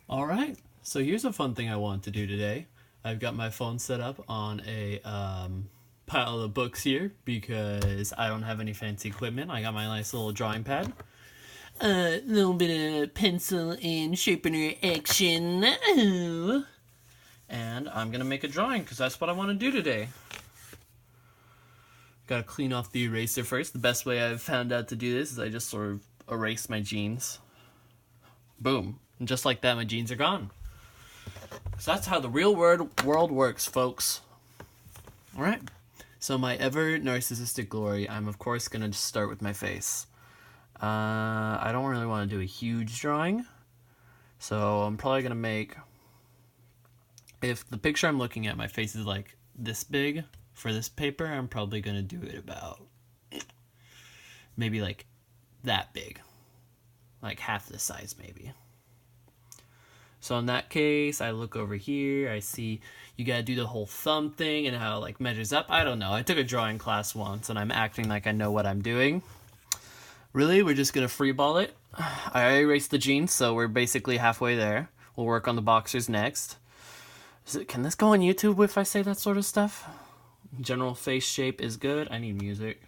Alright, so here's a fun thing I want to do today. I've got my phone set up on a pile of books here because I don't have any fancy equipment. I got my nice little drawing pad. A little bit of pencil and sharpener action. And I'm going to make a drawing because that's what I want to do today. Gotta clean off the eraser first. The best way I've found out to do this is I just sort of erase my jeans. Boom. And just like that, my jeans are gone. So that's how the real world works, folks. Alright. So my ever narcissistic glory, I'm of course going to start with my face. I don't really want to do a huge drawing. So I'm probably going to make... If the picture I'm looking at, my face is like this big for this paper, I'm probably going to do it about... maybe like that big. Like half the size maybe. So in that case, I look over here, I see you gotta do the whole thumb thing and how it like measures up. I don't know. I took a drawing class once and I'm acting like I know what I'm doing. Really? We're just gonna freeball it? I erased the jeans, so we're basically halfway there. We'll work on the boxers next. Can this go on YouTube if I say that sort of stuff? General face shape is good. I need music.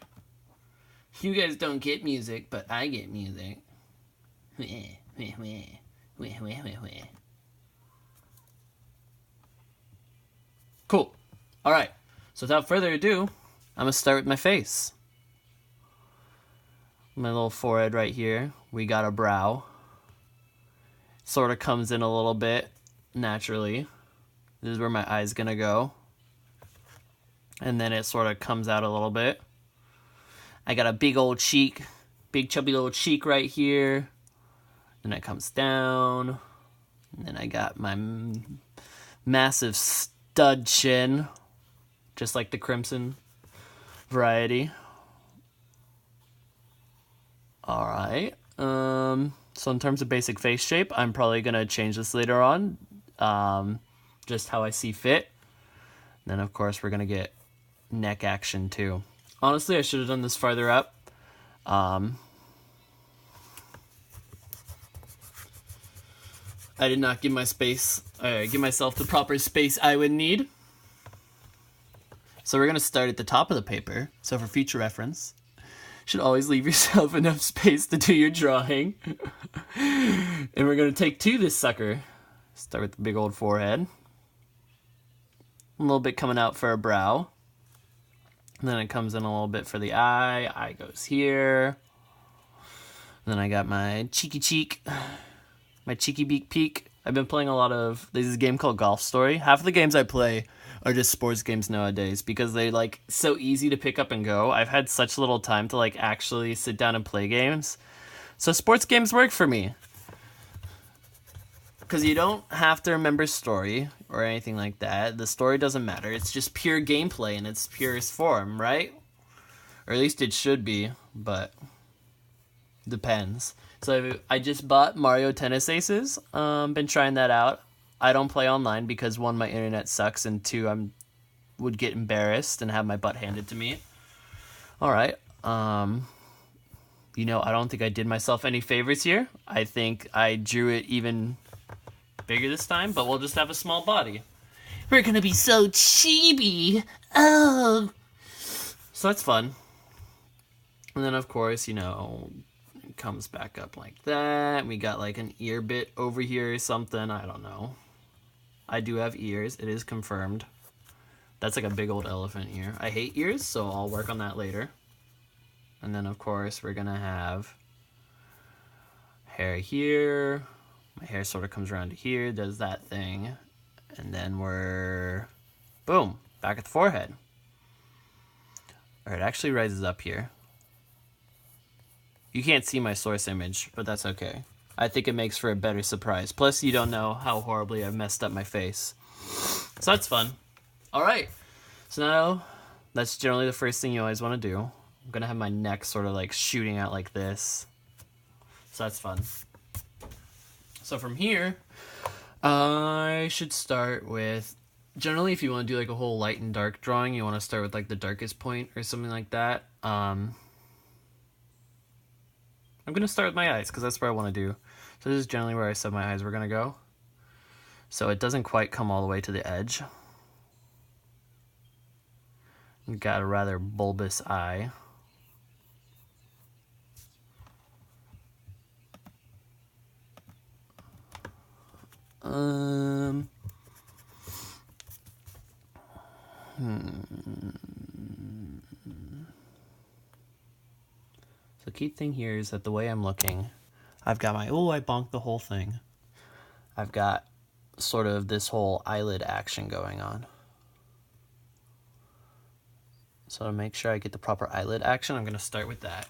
You guys don't get music, but I get music. Cool. Alright, so without further ado, I'm going to start with my face. My little forehead right here. We got a brow. Sort of comes in a little bit, naturally. This is where my eye's going to go. And then it sort of comes out a little bit. I got a big old cheek. Big chubby little cheek right here. Then it comes down. And then I got my massive stud chin, just like the crimson variety. Alright. So in terms of basic face shape, I'm probably going to change this later on. Just how I see fit. Then of course we're going to get neck action too. Honestly, I should have done this farther up. I did not give myself the proper space I would need. So we're going to start at the top of the paper. So for future reference, you should always leave yourself enough space to do your drawing. And we're going to take two this sucker. Start with the big old forehead. A little bit coming out for a brow. And then it comes in a little bit for the eye. Eye goes here. And then I got my cheeky cheek. My cheeky beak peak. I've been playing a lot of... There's this game called Golf Story. Half of the games I play are just sports games nowadays because they're like so easy to pick up and go. I've had such little time to like actually sit down and play games. So sports games work for me. Because you don't have to remember story or anything like that. The story doesn't matter. It's just pure gameplay in its purest form, right? Or at least it should be, but depends. So I just bought Mario Tennis Aces. Been trying that out. I don't play online because one, my internet sucks, and two, I would get embarrassed and have my butt handed to me. Alright. You know, I don't think I did myself any favors here. I think I drew it even bigger this time, but we'll just have a small body. We're gonna be so chibi. Oh. So that's fun. And then, of course, you know, it comes back up like that. We got like an ear bit over here or something. I don't know. I do have ears. It is confirmed. That's like a big old elephant ear. I hate ears, so I'll work on that later. And then, of course, we're gonna have hair here. My hair sort of comes around to here, does that thing. And then we're, boom, back at the forehead. Or it actually rises up here. You can't see my source image, but that's okay. I think it makes for a better surprise. Plus, you don't know how horribly I've messed up my face. So that's fun. Alright, so now that's generally the first thing you always want to do. I'm going to have my neck sort of like shooting out like this. So that's fun. So from here, I should start with, generally if you want to do like a whole light and dark drawing, you want to start with like the darkest point or something like that. I'm going to start with my eyes because that's where I want to do. So this is generally where I said my eyes were going to go. so it doesn't quite come all the way to the edge. You've got a rather bulbous eye. The key thing here is that the way I'm looking, I've got my, I bonked the whole thing. I've got sort of this whole eyelid action going on. So to make sure I get the proper eyelid action, I'm going to start with that.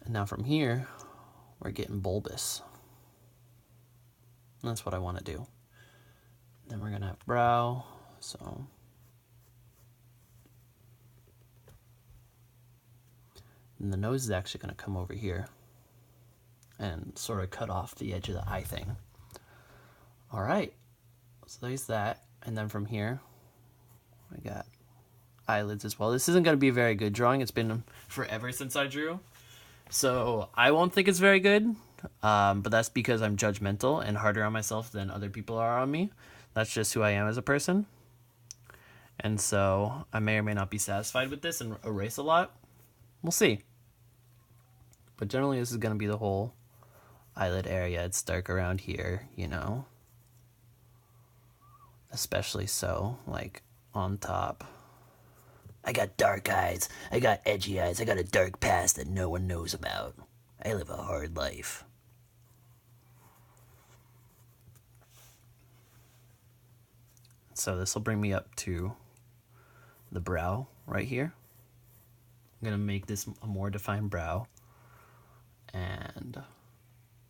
And now from here, we're getting bulbous. And that's what I want to do. Then we're going to have brow, so. And the nose is actually going to come over here and sort of cut off the edge of the eye thing. All right, so there's that. And then from here, we got eyelids as well. This isn't going to be a very good drawing. It's been forever since I drew, so I won't think it's very good. But that's because I'm judgmental and harder on myself than other people are on me. That's just who I am as a person. And so I may or may not be satisfied with this and erase a lot. We'll see. But generally this is going to be the whole eyelid area. It's dark around here, you know. Especially so, like, on top. I got dark eyes. I got edgy eyes. I got a dark past that no one knows about. I live a hard life. So this will bring me up to the brow right here. I'm going to make this a more defined brow. And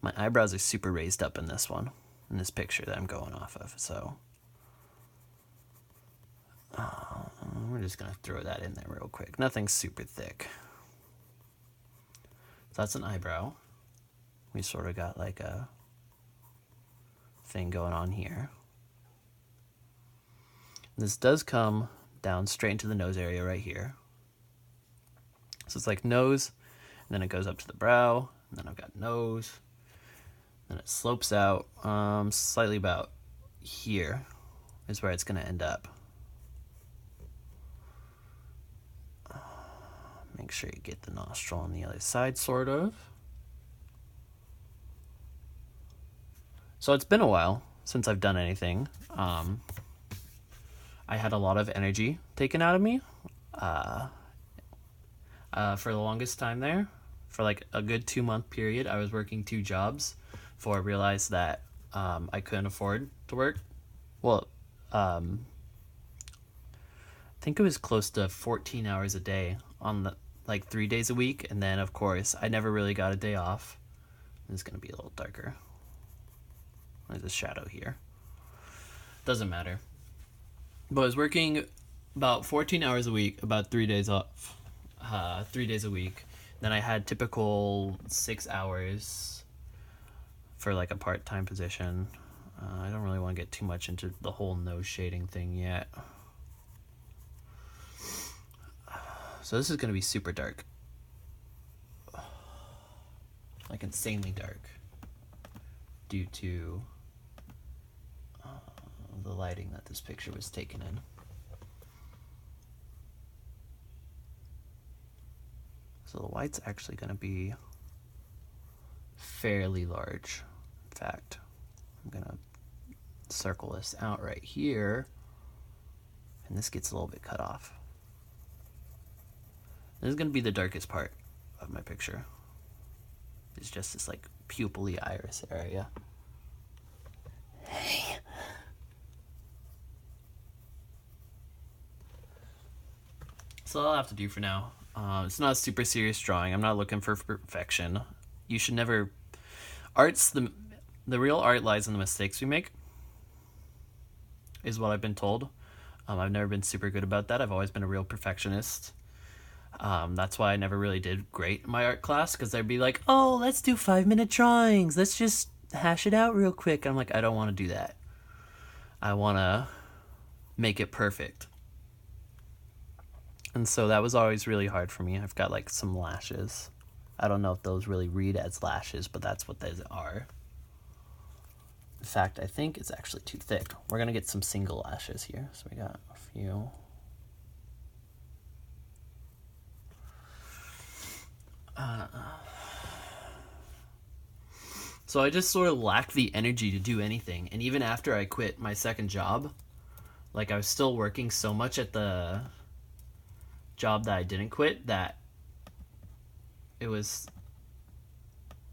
my eyebrows are super raised up in this one, in this picture that I'm going off of. So we're just going to throw that in there real quick. Nothing super thick. So that's an eyebrow. We sort of got like a thing going on here. This does come down straight into the nose area right here. So it's like nose, and then it goes up to the brow, and then I've got nose, then it slopes out slightly about here is where it's going to end up. Make sure you get the nostril on the other side, sort of. So it's been a while since I've done anything. I had a lot of energy taken out of me for the longest time there. For like a good 2-month period, I was working 2 jobs before I realized that I couldn't afford to work. Well, I think it was close to 14 hours a day on the, like 3 days a week. And then, of course, I never really got a day off. It's going to be a little darker. There's a shadow here. Doesn't matter. But I was working about 14 hours a week, about 3 days off, 3 days a week. Then I had typical 6 hours for like a part-time position. I don't really want to get too much into the whole nose shading thing yet. So this is going to be super dark. Like insanely dark. Due to the lighting that this picture was taken in. So the white's actually going to be fairly large. In fact, I'm going to circle this out right here, and this gets a little bit cut off. This is going to be the darkest part of my picture. It's just this like pupil-y iris area. Hey. So all I'll have to do for now. It's not a super serious drawing. I'm not looking for perfection. You should never... The real art lies in the mistakes we make, is what I've been told. I've never been super good about that. I've always been a real perfectionist. That's why I never really did great in my art class, because they'd be like, oh, let's do 5-minute drawings. Let's just hash it out real quick. I'm like, I don't want to do that. I want to make it perfect. And so that was always really hard for me. I've got like some lashes. I don't know if those really read as lashes, but that's what those are. In fact, I think it's actually too thick. We're going to get some single lashes here. So we got a few. So I just sort of lacked the energy to do anything. And even after I quit my second job, like I was still working so much at the job that I didn't quit that it was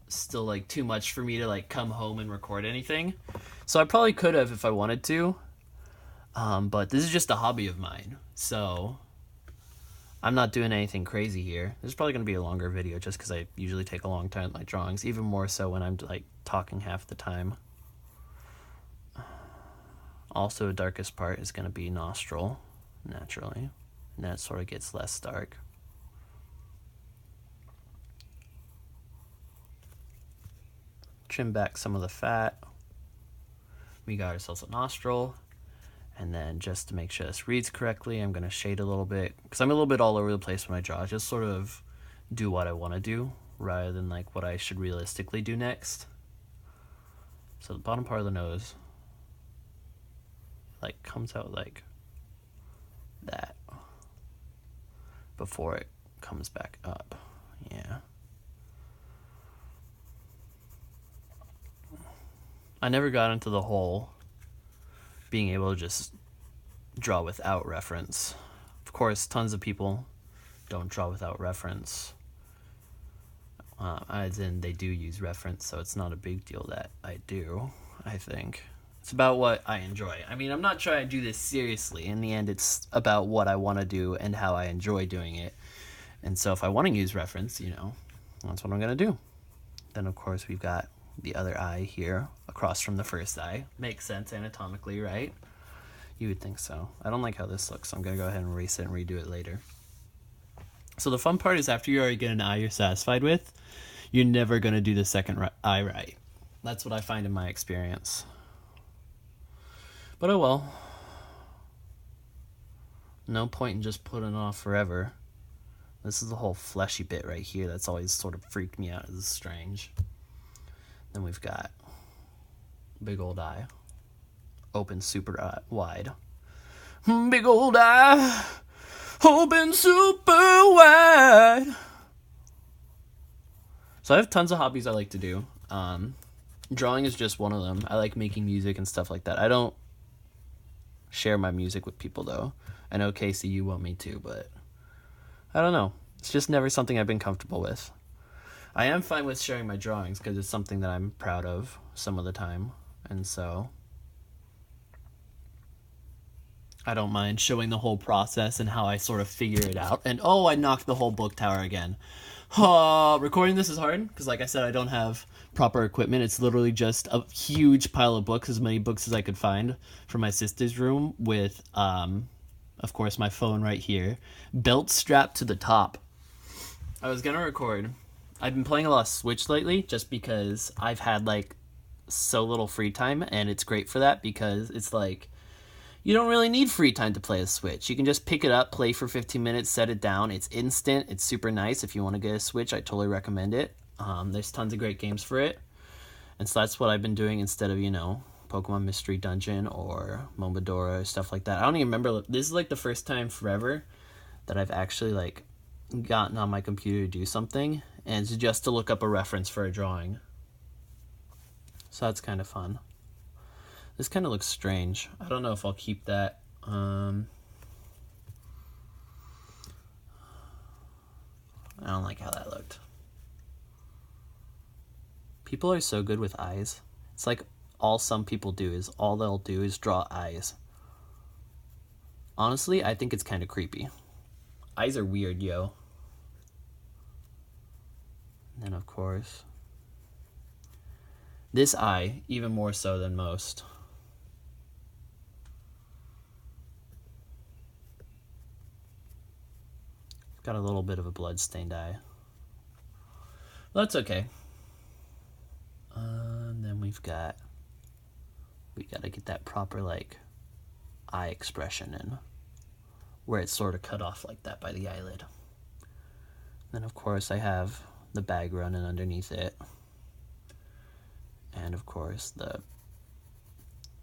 still like too much for me to like come home and record anything. So I probably could have if I wanted to. But this is just a hobby of mine. So I'm not doing anything crazy here. This is probably going to be a longer video just because I usually take a long time with my drawings, even more so when I'm like talking half the time. Also, the darkest part is going to be nostril, naturally. And then it sort of gets less dark. Trim back some of the fat. We got ourselves a nostril. And then just to make sure this reads correctly, I'm going to shade a little bit. Because I'm a little bit all over the place when I draw. Just sort of do what I want to do rather than like what I should realistically do next. So the bottom part of the nose like comes out like that before it comes back up. Yeah. I never got into the whole being able to just draw without reference. Of course, tons of people don't draw without reference. As in, they do use reference, so it's not a big deal that I do, I think. It's about what I enjoy. I mean, I'm not trying to do this seriously. In the end, it's about what I want to do and how I enjoy doing it. And so if I want to use reference, you know, that's what I'm going to do. Then, of course, we've got the other eye here across from the first eye. Makes sense anatomically, right? You would think so. I don't like how this looks, so I'm going to go ahead and erase it and redo it later. So the fun part is after you already get an eye you're satisfied with, you're never going to do the second eye right. That's what I find in my experience. But oh well. No point in just putting it off forever. This is the whole fleshy bit right here that's always sort of freaked me out. This is strange. Then we've got big old eye. Open super wide. Big old eye. Open super wide. So I have tons of hobbies I like to do. Drawing is just one of them. I like making music and stuff like that. I don't share my music with people though. I know Casey, you want me to, but I don't know. It's just never something I've been comfortable with. I am fine with sharing my drawings because it's something that I'm proud of some of the time. And so I don't mind showing the whole process and how I sort of figure it out. And oh, I knocked the whole book tower again. Recording this is hard because like I said, I don't have proper equipment. It's literally just a huge pile of books, as many books as I could find from my sister's room with, of course, my phone right here, belt strapped to the top. I was going to record. I've been playing a lot of Switch lately just because I've had like so little free time, and it's great for that because it's like you don't really need free time to play a Switch. You can just pick it up, play for 15 minutes, set it down. It's instant. It's super nice. If you want to get a Switch, I totally recommend it. There's tons of great games for it. And so that's what I've been doing instead of, you know, Pokemon Mystery Dungeon or Momodora, stuff like that. I don't even remember. This is like the first time forever that I've actually like gotten on my computer to do something, and it's just to look up a reference for a drawing. So that's kind of fun. This kind of looks strange. I don't know if I'll keep that. I don't like how that looked. People are so good with eyes. It's like all some people do is all they'll do is draw eyes. Honestly, I think it's kind of creepy. Eyes are weird, yo. And then, of course, this eye, even more so than most. Got a little bit of a blood-stained eye. Well, that's okay. And then we got to get that proper, like, eye expression in, where it's sort of cut off like that by the eyelid. Then, of course, I have the bag running underneath it. And, of course, the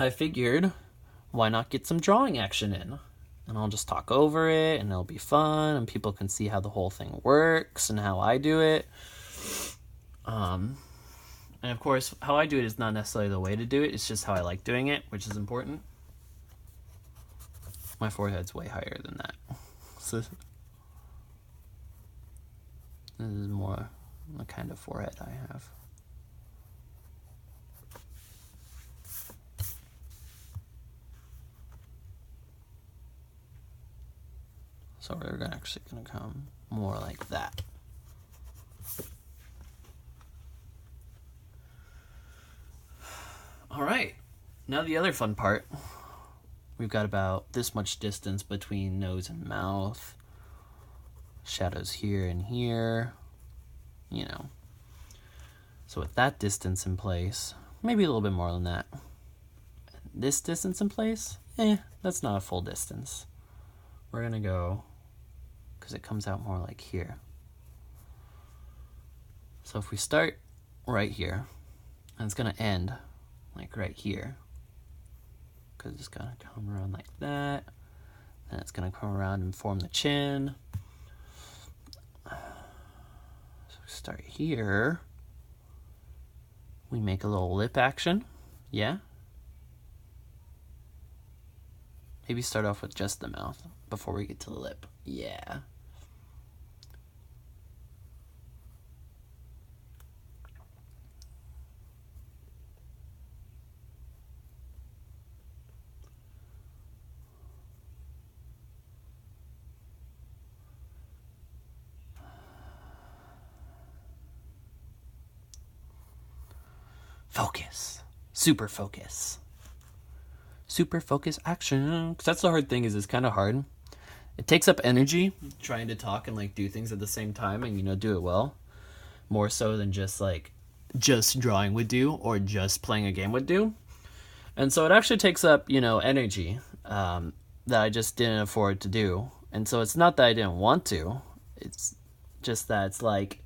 I figured, why not get some drawing action in? And I'll just talk over it, and it'll be fun, and people can see how the whole thing works and how I do it. And of course, how I do it is not necessarily the way to do it, it's just how I like doing it, which is important. My forehead's way higher than that. So this is more the kind of forehead I have. So we're actually going to come more like that. All right, now the other fun part. We've got about this much distance between nose and mouth. Shadows here and here, you know. So with that distance in place, maybe a little bit more than that. This distance in place, that's not a full distance. We're going to go, because it comes out more like here. So if we start right here, and it's going to end like right here, because it's going to come around like that, then it's going to come around and form the chin. So we start here, we make a little lip action, yeah? Maybe start off with just the mouth before we get to the lip, yeah. Focus. Super focus. Super focus action. Because that's the hard thing, is it's kind of hard. It takes up energy trying to talk and like do things at the same time and, you know, do it well. More so than just like just drawing would do or just playing a game would do. And so it actually takes up, you know, energy that I just didn't afford to do. And so it's not that I didn't want to. It's just that it's like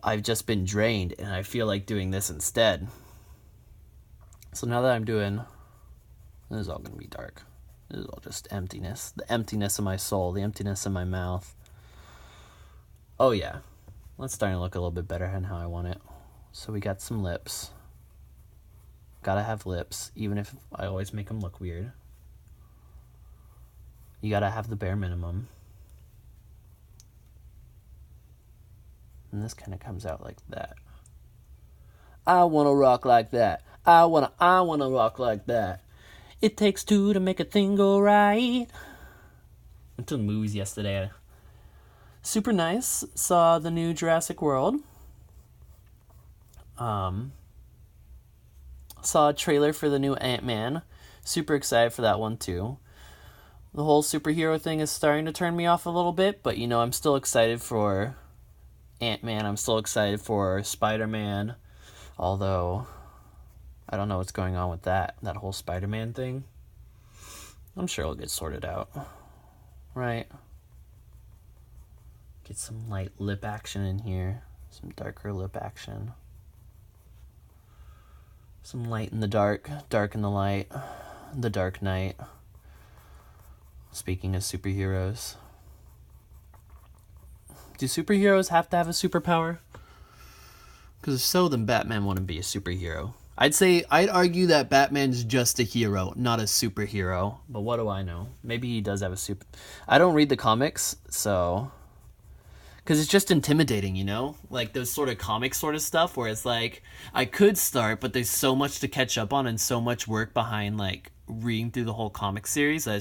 I've just been drained and I feel like doing this instead. So now that I'm doing, this is all going to be dark. This is all just emptiness. The emptiness of my soul, the emptiness of my mouth. Oh yeah, that's starting to look a little bit better than how I want it. So we got some lips. Gotta have lips, even if I always make them look weird. You gotta have the bare minimum. And this kind of comes out like that. I wanna rock like that. I wanna rock like that. It takes two to make a thing go right. Went to the movies yesterday. Super nice. Saw the new Jurassic World. Saw a trailer for the new Ant-Man. Super excited for that one too. The whole superhero thing is starting to turn me off a little bit, but you know, I'm still excited for Ant-Man. I'm still excited for Spider-Man. Although, I don't know what's going on with that whole Spider-Man thing. I'm sure it'll get sorted out. Right? Get some light lip action in here. Some darker lip action. Some light in the dark. Dark in the light. The Dark Knight. Speaking of superheroes. Do superheroes have to have a superpower? Because if so, then Batman wouldn't be a superhero. I'd argue that Batman's just a hero, not a superhero. But what do I know? Maybe he does have a super... I don't read the comics, so... Because it's just intimidating, you know? Like those sort of comic sort of stuff where it's like, I could start, but there's so much to catch up on and so much work behind like reading through the whole comic series that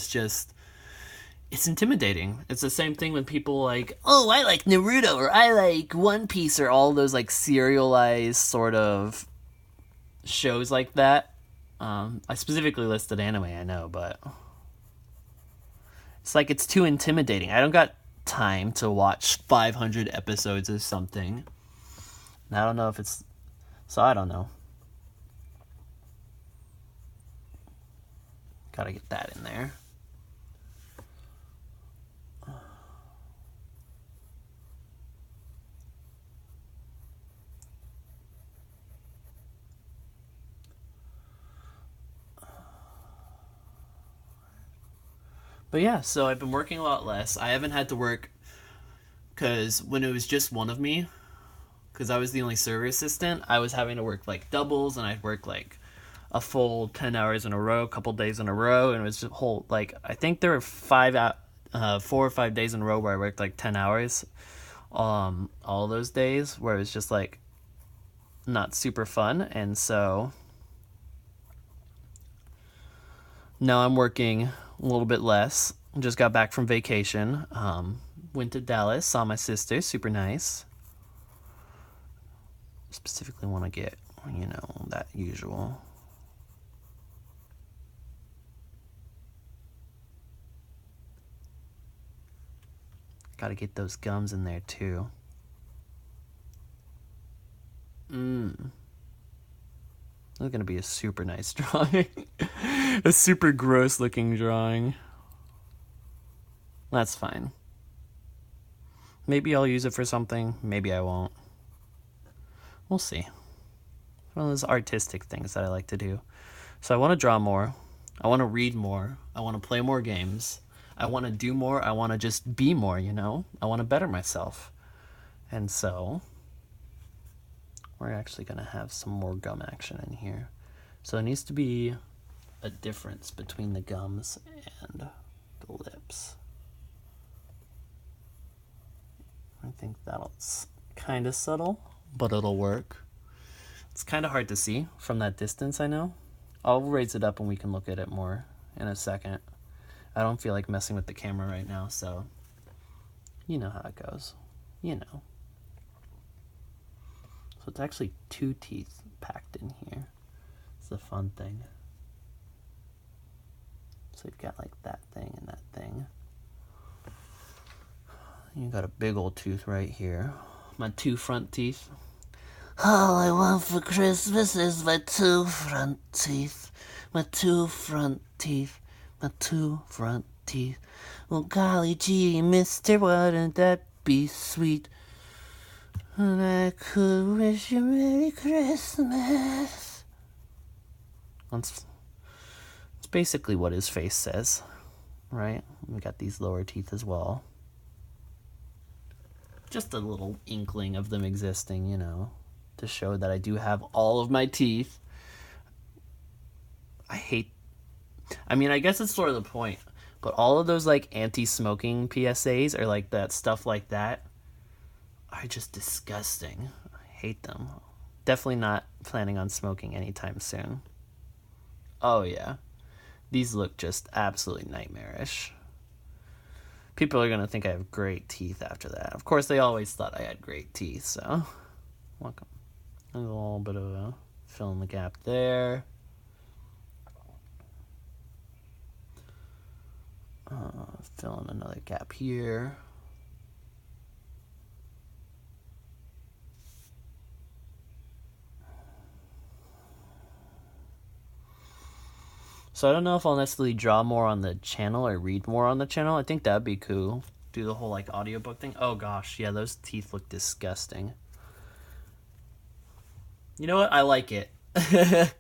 it's intimidating. It's the same thing when people like, oh, I like Naruto or I like One Piece or all those like serialized sort of shows like that. I specifically listed anime, I know, but it's like it's too intimidating. I don't got time to watch 500 episodes of something. And I don't know if it's... So I don't know. Gotta get that in there. But yeah, so I've been working a lot less. I haven't had to work because when it was just one of me, because I was the only server assistant, I was having to work like doubles, and I'd work like a full 10 hours in a row, a couple days in a row, and it was just whole, like, I think there were 4 or 5 days in a row where I worked like 10 hours, all those days, where it was just like not super fun. And so now I'm working a little bit less. Just got back from vacation, went to Dallas, saw my sister, super nice. Specifically want to get, that usual. Got to get those gums in there too. This is going to be a super nice drawing. A super gross looking drawing. That's fine. Maybe I'll use it for something. Maybe I won't. We'll see. One of those artistic things that I like to do. So I want to draw more. I want to read more. I want to play more games. I want to do more. I want to just be more, I want to better myself. And so we're actually going to have some more gum action in here. So there needs to be a difference between the gums and the lips. I think that's kind of subtle, but it'll work. It's kind of hard to see from that distance, I know. I'll raise it up and we can look at it more in a second. I don't feel like messing with the camera right now, so you know how it goes. So it's actually 2 teeth packed in here. It's the fun thing. So you've got like that thing and that thing. You got a big old tooth right here. My 2 front teeth. All I want for Christmas is my 2 front teeth. My 2 front teeth. My 2 front teeth. Well, golly gee, mister, wouldn't that be sweet? And I could wish you Merry Christmas. That's basically what his face says, right? We got these lower teeth as well. Just a little inkling of them existing, to show that I do have all of my teeth. I guess it's sort of the point, but all of those like anti-smoking PSAs or like that stuff like that are just disgusting. I hate them. Definitely not planning on smoking anytime soon. Oh yeah. These look just absolutely nightmarish. People are going to think I have great teeth after that. Of course, they always thought I had great teeth, so welcome. A little bit of a fill in the gap there. Fill in another gap here. So I don't know if I'll necessarily draw more on the channel or read more on the channel. I think that'd be cool. Do the whole like audiobook thing. Oh gosh, yeah, those teeth look disgusting. You know what? I like it. I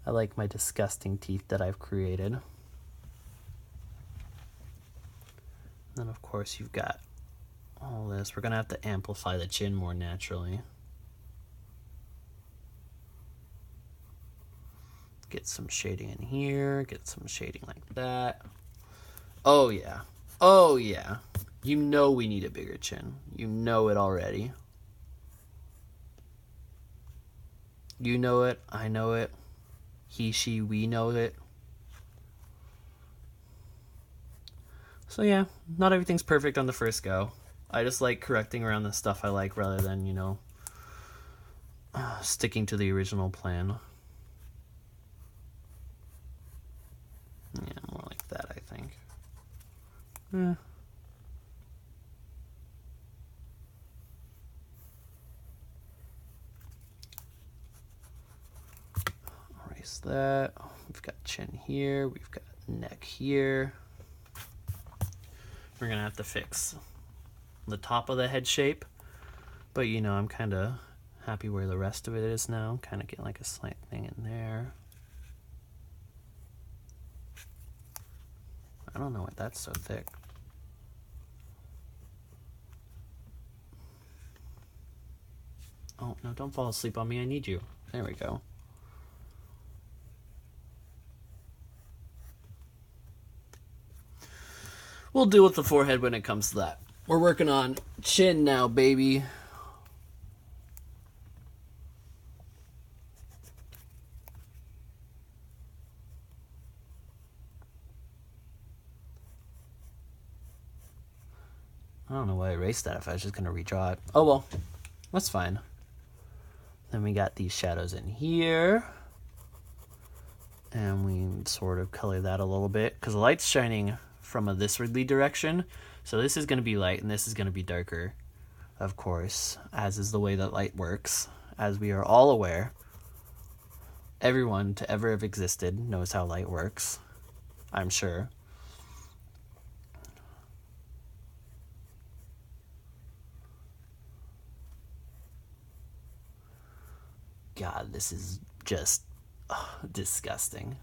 like my disgusting teeth that I've created. Then of course you've got all this. We're gonna have to amplify the chin more naturally. Get some shading in here, get some shading like that. Oh yeah. Oh yeah. You know we need a bigger chin. You know it already. You know it, I know it. He, she, we know it. So yeah, not everything's perfect on the first go. I just like correcting around the stuff I like rather than, sticking to the original plan. Yeah, more like that, I think. Erase that. We've got chin here. We've got neck here. We're going to have to fix the top of the head shape. But, I'm kind of happy where the rest of it is now. Kind of get like a slight thing in there. I don't know why that's so thick. Oh, no, don't fall asleep on me. I need you. There we go. We'll deal with the forehead when it comes to that. We're working on chin now, baby. I don't know why I erased that if I was just going to redraw it. Oh, well. That's fine. Then we got these shadows in here. And we sort of color that a little bit. Because the light's shining from a thiswardly direction. So this is going to be light and this is going to be darker. Of course. As is the way that light works. As we are all aware. Everyone to ever have existed knows how light works. I'm sure. God, this is just disgusting.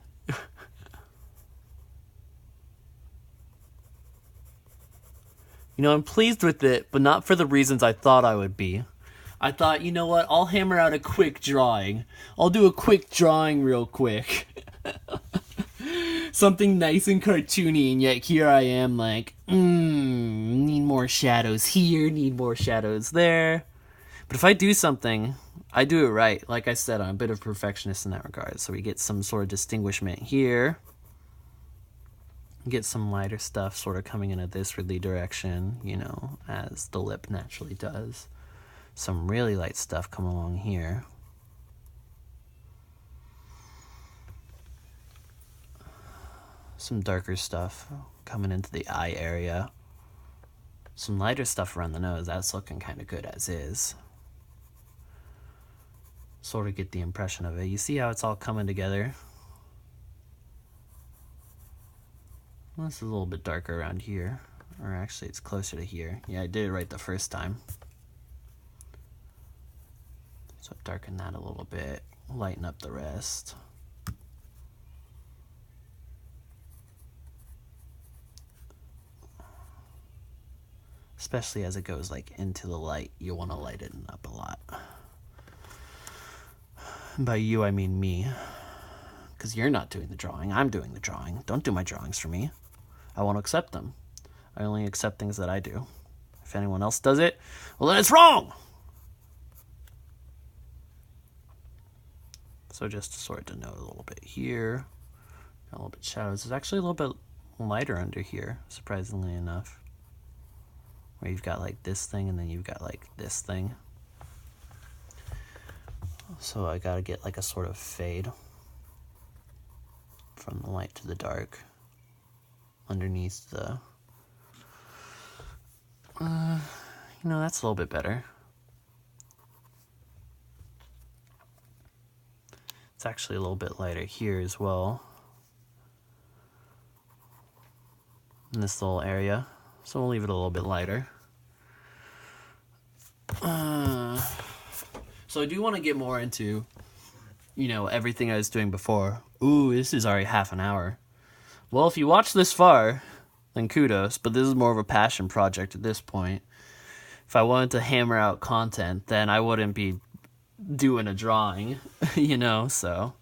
You know, I'm pleased with it, but not for the reasons I thought I would be. I thought, you know what, I'll hammer out a quick drawing. I'll do a quick drawing real quick. Something nice and cartoony, and yet here I am like, need more shadows here, need more shadows there. But if I do something, I do it right. Like I said, I'm a bit of a perfectionist in that regard. So we get some sort of distinguishment here. Get some lighter stuff sort of coming in a thiswardly direction, you know, as the lip naturally does. Some really light stuff come along here. Some darker stuff coming into the eye area. Some lighter stuff around the nose. That's looking kind of good as is. Sort of get the impression of it. You see how it's all coming together? Well, this is a little bit darker around here. Or actually, it's closer to here. Yeah, I did it right the first time. So darken that a little bit. Lighten up the rest. Especially as it goes like into the light, you want to lighten up a lot. By you, I mean me. Because you're not doing the drawing, I'm doing the drawing. Don't do my drawings for me. I won't accept them. I only accept things that I do. If anyone else does it, well then it's wrong! So just to sort of denote a little bit here. Got a little bit of shadows. There's actually a little bit lighter under here, surprisingly enough. Where you've got like this thing and then you've got like this thing. So I gotta get like a sort of fade from the light to the dark underneath the you know, that's a little bit better. It's actually a little bit lighter here as well in this little area, so we'll leave it a little bit lighter. So I do want to get more into, you know, everything I was doing before. Ooh, this is already half an hour. Well, if you watched this far, then kudos, but this is more of a passion project at this point. If I wanted to hammer out content, then I wouldn't be doing a drawing, you know, so.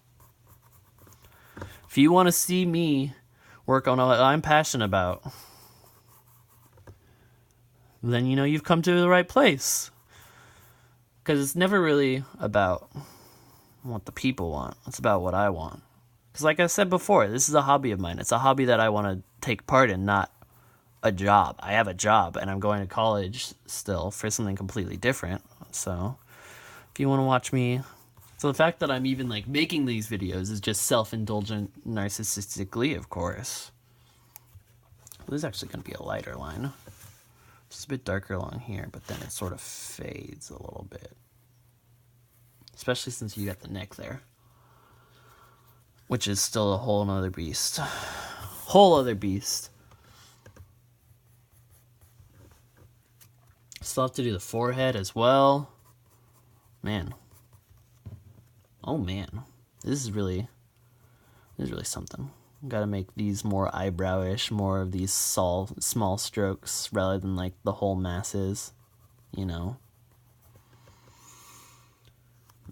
If you want to see me work on what I'm passionate about, then, you know, you've come to the right place. Because it's never really about what the people want. It's about what I want. Because like I said before, this is a hobby of mine. It's a hobby that I want to take part in, not a job. I have a job, and I'm going to college still for something completely different. So if you want to watch me... So the fact that I'm even like making these videos is just self-indulgent narcissistically, of course. This is actually going to be a lighter line. Just a bit darker along here, but then it sort of fades a little bit. Especially since you got the neck there. Which is still a whole nother beast. Whole other beast. Still have to do the forehead as well. Man. Oh man. This is really something. Gotta make these more eyebrowish, more of these small strokes rather than like the whole masses, you know.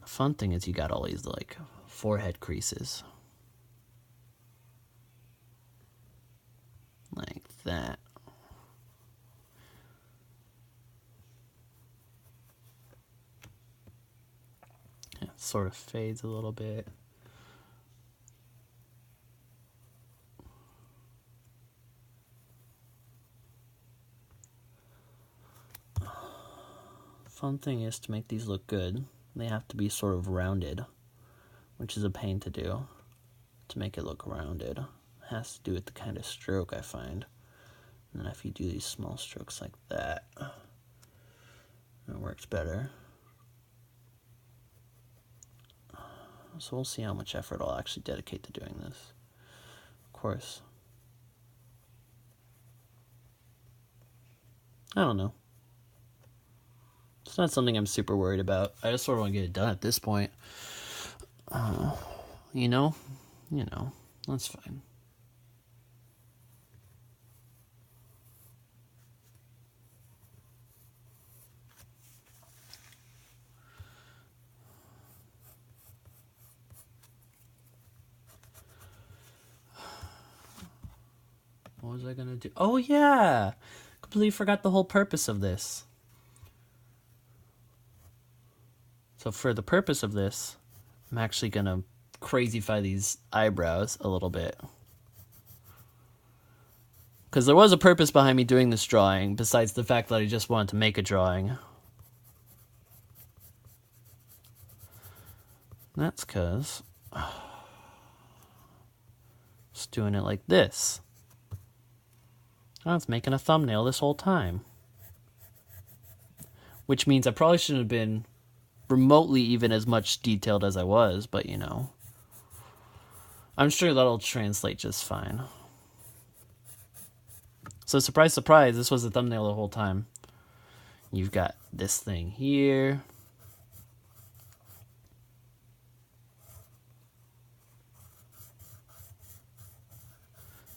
The fun thing is you got all these like forehead creases. Like that. Yeah, it sort of fades a little bit. Fun thing is to make these look good, they have to be sort of rounded, which is a pain to do, to make it look rounded. It has to do with the kind of stroke I find. And then if you do these small strokes like that, it works better. So we'll see how much effort I'll actually dedicate to doing this. Of course. I don't know. It's not something I'm super worried about. I just sort of want to get it done at this point. You know, that's fine. What was I gonna do? Oh yeah! Completely forgot the whole purpose of this. So for the purpose of this, I'm actually gonna crazyfy these eyebrows a little bit. Because there was a purpose behind me doing this drawing, besides the fact that I just wanted to make a drawing. That's because just doing it like this. I was making a thumbnail this whole time. Which means I probably shouldn't have been remotely even as much detailed as I was, but you know. I'm sure that'll translate just fine. So surprise, surprise, this was the thumbnail the whole time. You've got this thing here.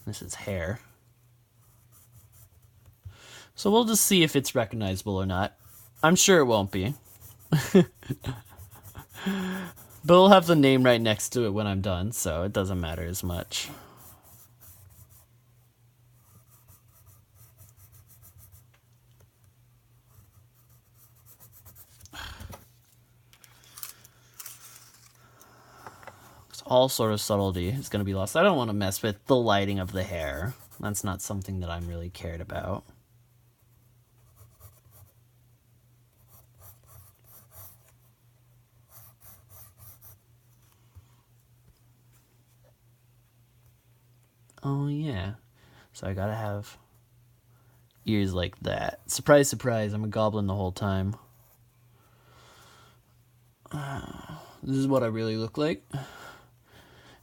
This is hair. So we'll just see if it's recognizable or not. I'm sure it won't be. But we'll have the name right next to it when I'm done, so it doesn't matter as much. All sort of subtlety is going to be lost. I don't want to mess with the lighting of the hair. That's not something that I'm really cared about. Oh yeah, so I gotta have ears like that. Surprise, surprise, I'm a goblin the whole time. This is what I really look like.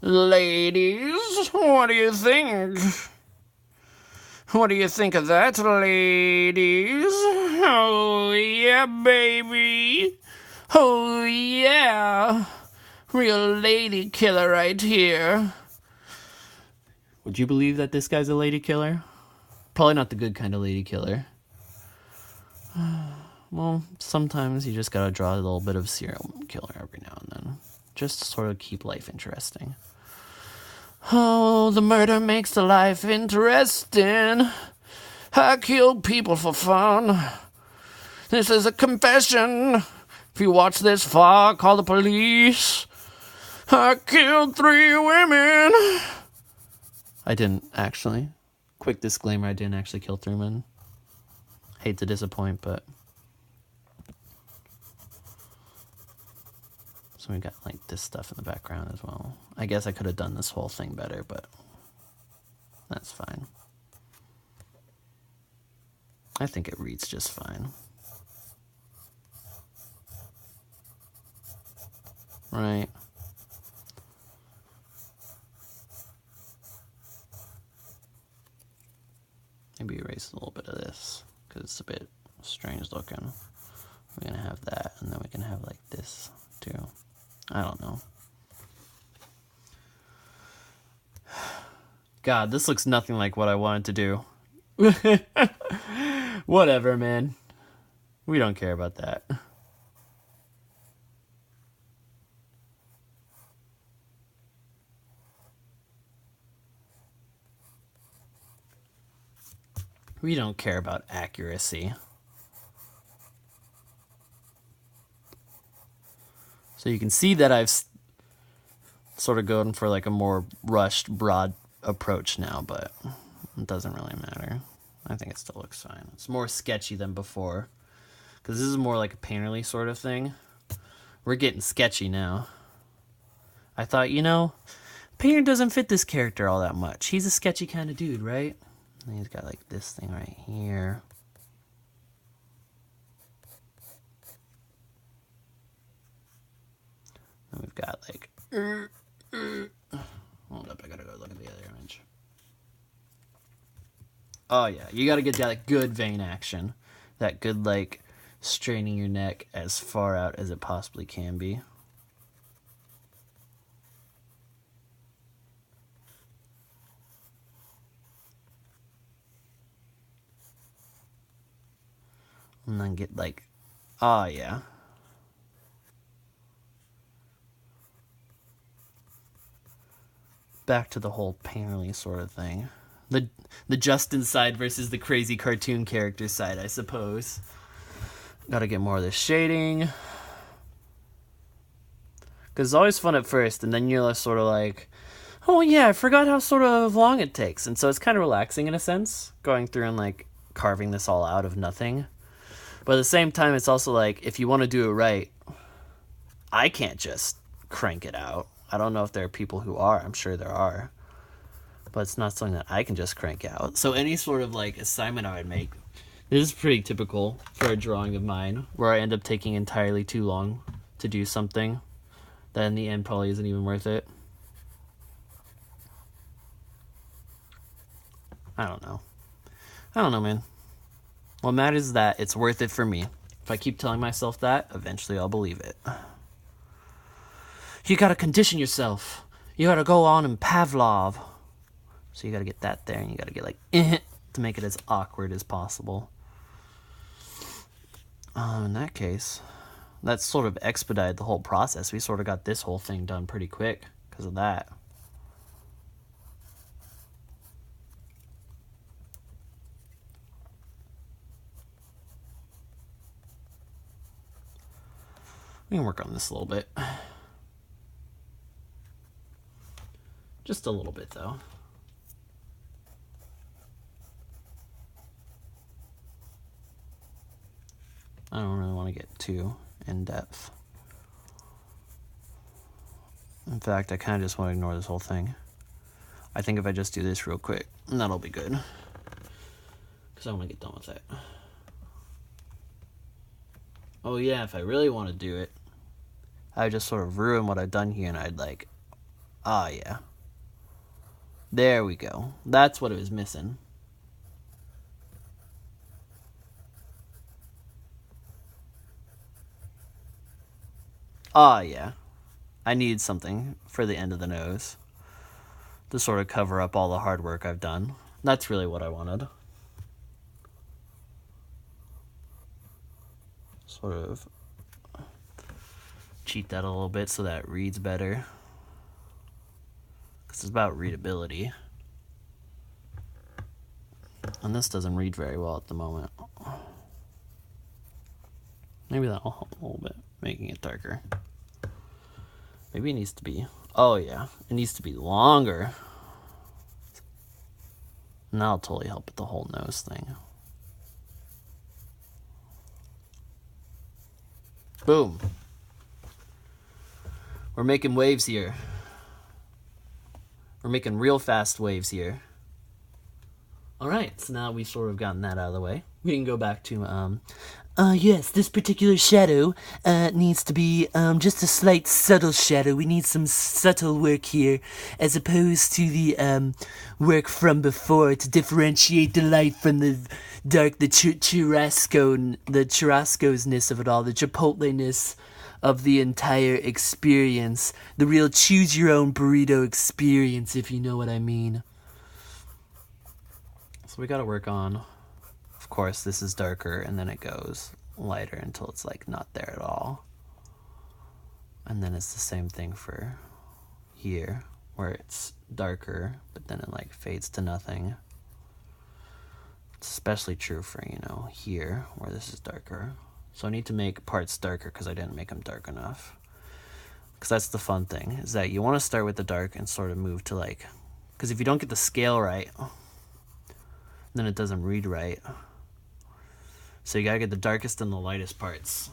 Ladies, what do you think? What do you think of that, ladies? Oh yeah, baby. Oh yeah. Real lady killer right here. Would you believe that this guy's a lady killer? Probably not the good kind of lady killer. Well, sometimes you just gotta draw a little bit of serial killer every now and then. Just to sort of keep life interesting. Oh, the murder makes the life interesting. I kill people for fun. This is a confession. If you watch this far, call the police. I killed 3 women. I didn't actually. Quick disclaimer, I didn't actually kill 3 men. Hate to disappoint, but... So we got like this stuff in the background as well. I guess I could have done this whole thing better, but that's fine. I think it reads just fine. Right. Maybe erase a little bit of this, because it's a bit strange looking. We're going to have that, and then we can have like this too. I don't know. God, this looks nothing like what I wanted to do. Whatever, man. We don't care about that. We don't care about accuracy. So you can see that I've sort of gone for like a more rushed, broad approach now, but it doesn't really matter. I think it still looks fine. It's more sketchy than before, because this is more like a painterly sort of thing. We're getting sketchy now. I thought, you know, painter doesn't fit this character all that much. He's a sketchy kind of dude, right? And he's got like this thing right here. And we've got like... Hold up, I gotta go look at the other image. Oh yeah, you gotta get that like, good vein action. That good like straining your neck as far out as it possibly can be. And then get like, oh yeah. Back to the whole painterly sort of thing. The Justin side versus the crazy cartoon character side, I suppose. Gotta get more of this shading. Because it's always fun at first, and then you're sort of like, oh yeah, I forgot how sort of long it takes. And so it's kind of relaxing in a sense, going through and like carving this all out of nothing. But at the same time, it's also like, if you want to do it right, I can't just crank it out. I don't know if there are people who are. I'm sure there are. But it's not something that I can just crank out. So any sort of like assignment I would make, this is pretty typical for a drawing of mine, where I end up taking entirely too long to do something that in the end probably isn't even worth it. I don't know, man. What matters is that it's worth it for me. If I keep telling myself that, eventually I'll believe it. You gotta condition yourself. You gotta go on and Pavlov. So you gotta get that there, and you gotta get like to make it as awkward as possible. In that case, that sort of expedited the whole process. We sort of got this whole thing done pretty quick because of that. We can work on this a little bit. Just a little bit, though. I don't really want to get too in-depth. In fact, I kind of just want to ignore this whole thing. I think if I just do this real quick, that'll be good. Because I want to get done with it. Oh yeah, if I really want to do it, I would just sort of ruin what I've done here, and I'd like, yeah. There we go. That's what it was missing. Yeah. I need something for the end of the nose to sort of cover up all the hard work I've done. That's really what I wanted. Sort of cheat that a little bit so that it reads better. Because it's about readability. And this doesn't read very well at the moment. Maybe that'll help a little bit, making it darker. Maybe it needs to be... Oh, yeah. It needs to be longer. And that'll totally help with the whole nose thing. Boom. We're making waves here. We're making real fast waves here. Alright, so now we've sort of gotten that out of the way. We can go back to, yes, this particular shadow needs to be just a slight subtle shadow. We need some subtle work here, as opposed to the work from before to differentiate the light from the dark, the churrascosness of it all, the chipotle-ness of the entire experience. The real choose-your-own burrito experience, if you know what I mean. So we got to work on, of course, this is darker, and then it goes lighter until it's like not there at all. And then it's the same thing for here, where it's darker, but then it like fades to nothing. It's especially true for, you know, here, where this is darker. So I need to make parts darker because I didn't make them dark enough. Because that's the fun thing, is that you want to start with the dark and sort of move to like, because if you don't get the scale right, then it doesn't read right. So you gotta get the darkest and the lightest parts.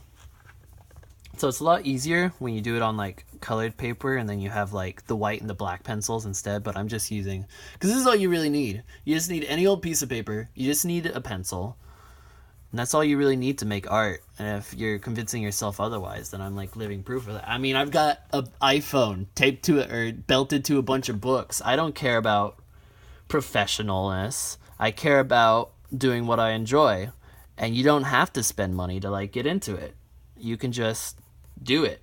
So it's a lot easier when you do it on like colored paper and then you have like the white and the black pencils instead, but I'm just using, because this is all you really need. You just need any old piece of paper, you just need a pencil, and that's all you really need to make art. And if you're convincing yourself otherwise, then I'm like living proof of that. I mean, I've got an iPhone taped to it or belted to a bunch of books. I don't care about professionalness. I care about doing what I enjoy. And you don't have to spend money to like get into it. You can just do it.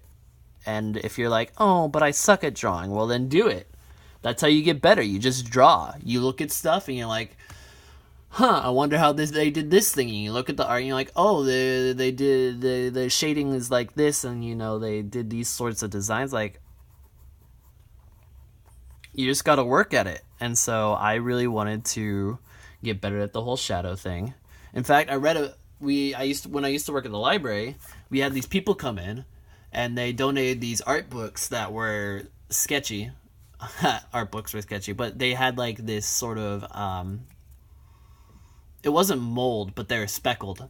And if you're like, oh, but I suck at drawing, well then do it. That's how you get better. You just draw. You look at stuff and you're like, I wonder how they did this thing. And you look at the art and you're like, oh, they did the shading is like this, and you know they did these sorts of designs. Like, you just got to work at it. And so I really wanted to get better at the whole shadow thing. In fact, when I used to work at the library, we had these people come in and they donated these art books that were sketchy. Art books were sketchy, but they had like this sort of it wasn't mold, but they were speckled.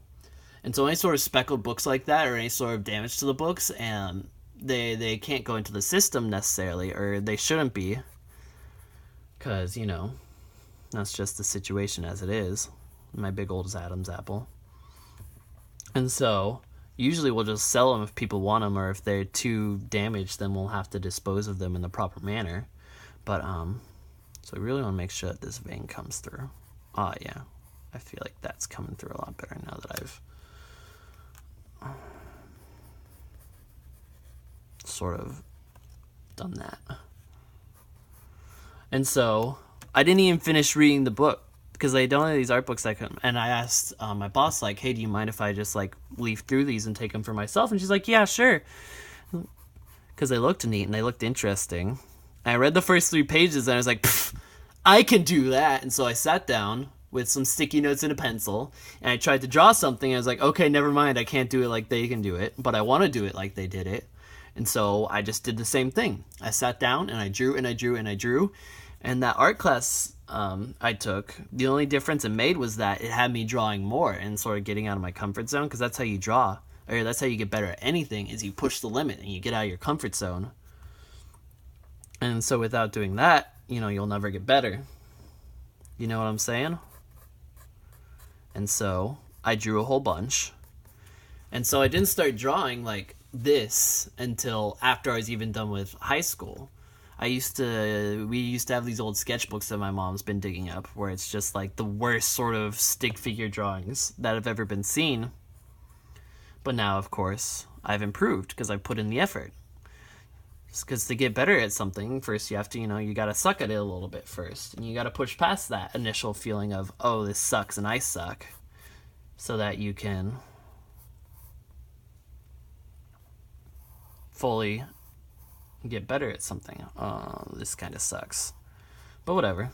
And so any sort of speckled books like that, or any sort of damage to the books, and they can't go into the system necessarily, or they shouldn't be, because, you know, that's just the situation as it is. My big old Adam's apple. And so usually we'll just sell them if people want them, or if they're too damaged, then we'll have to dispose of them in the proper manner. But so we really want to make sure that this vein comes through. Yeah, I feel like that's coming through a lot better now that I've sort of done that. And so I didn't even finish reading the book, because they donated these art books and I asked my boss, like, hey, do you mind if I just like leaf through these and take them for myself? And she's like, yeah, sure, because they looked neat and they looked interesting. And I read the first 3 pages and I was like, I can do that. And so I sat down with some sticky notes and a pencil and I tried to draw something. And I was like, okay, never mind, I can't do it like they can do it, but I want to do it like they did it. And so I just did the same thing. I sat down and I drew and I drew and I drew. And that art class I took, the only difference it made was that it had me drawing more and sort of getting out of my comfort zone, because that's how you draw, or that's how you get better at anything, is you push the limit and you get out of your comfort zone. And so without doing that, you know, you'll never get better. You know what I'm saying? And so I drew a whole bunch. And so I didn't start drawing like this until after I was even done with high school. We used to have these old sketchbooks that my mom's been digging up, where it's just like the worst sort of stick figure drawings that have ever been seen. But now, of course, I've improved because I've put in the effort. Because to get better at something, first you have to, you got to suck at it a little bit first. And you got to push past that initial feeling of, oh, this sucks and I suck, so that you can fully get better at something. Oh, this kind of sucks. But whatever.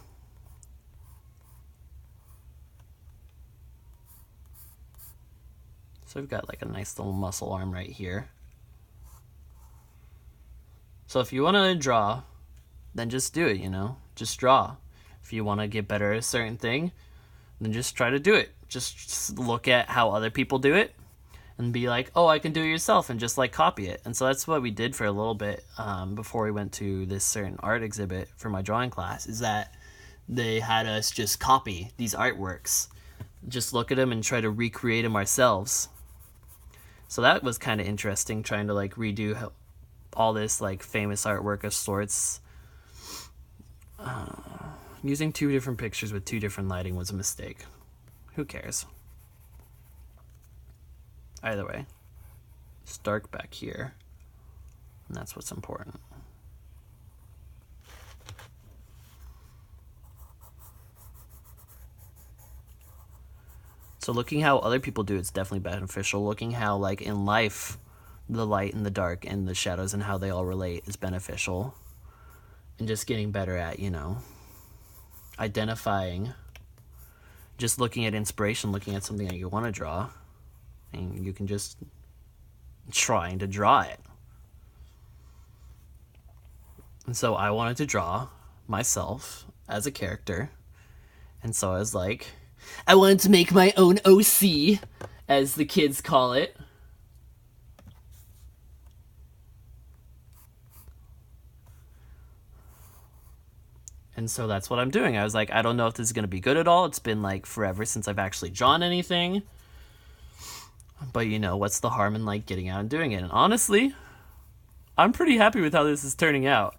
So we've got like a nice little muscle arm right here. So if you want to draw, then just do it, Just draw. If you want to get better at a certain thing, then just try to do it. Just look at how other people do it and be like, oh, I can do it yourself, and just like copy it. And so that's what we did for a little bit before we went to this certain art exhibit for my drawing class, is that they had us just copy these artworks. Just look at them and try to recreate them ourselves. So that was kind of interesting, trying to like redo all this like famous artwork of sorts. Using 2 different pictures with 2 different lighting was a mistake. Who cares? Either way, it's dark back here, and that's what's important. So looking how other people do it's definitely beneficial. Looking how, like, in life, the light and the dark and the shadows and how they all relate is beneficial. And just getting better at, you know, identifying, just looking at inspiration, looking at something that you want to draw, and you can just trying to draw it. And so I wanted to draw myself as a character, and so I was like, I wanted to make my own OC, as the kids call it. And so that's what I'm doing. I was like, I don't know if this is going to be good at all. It's been like forever since I've actually drawn anything. But, you know, what's the harm in, like, getting out and doing it? And honestly, I'm pretty happy with how this is turning out.